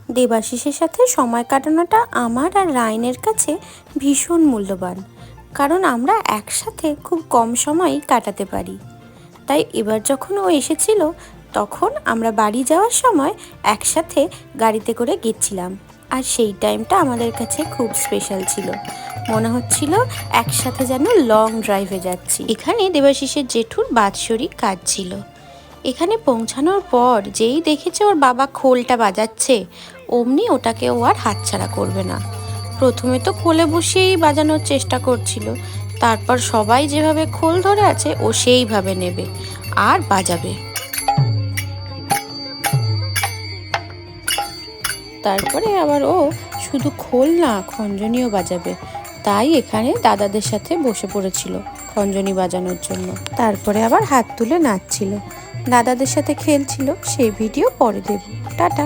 দেবাশিসের সাথে সময় কাটানোটা আমার আর রায়নের কাছে ভীষণ মূল্যবান, কারণ আমরা একসাথে খুব কম সময়ই কাটাতে পারি। তাই এবার যখন ও এসেছিল তখন আমরা বাড়ি যাওয়ার সময় একসাথে গাড়িতে করে গেছিলাম, আর সেই টাইমটা আমাদের কাছে খুব স্পেশাল ছিল। মনে হচ্ছিল একসাথে যেন লং ড্রাইভে যাচ্ছি। এখানে দেবাশিসের জেঠুর বাৎসরিক কাজ ছিল। এখানে পৌঁছানোর পর যেই দেখেছে ওর বাবা খোলটা বাজাচ্ছে, অমনি ওটাকে ও আর হাতছাড়া করবে না। প্রথমে তো কোলে বসিয়েই বাজানোর চেষ্টা করছিল, তারপর সবাই যেভাবে খোল ধরে আছে ও সেইভাবে নেবে আর বাজাবে। তারপরে আবার ও শুধু খোল না, খঞ্জনিও বাজাবে। তাই এখানে দাদাদের সাথে বসে পড়েছিল খঞ্জনি বাজানোর জন্য। তারপরে আবার হাত তুলে নাচছিল, দাদাদের সাথে খেলছিল। সেই ভিডিও পরে দেব। টাটা।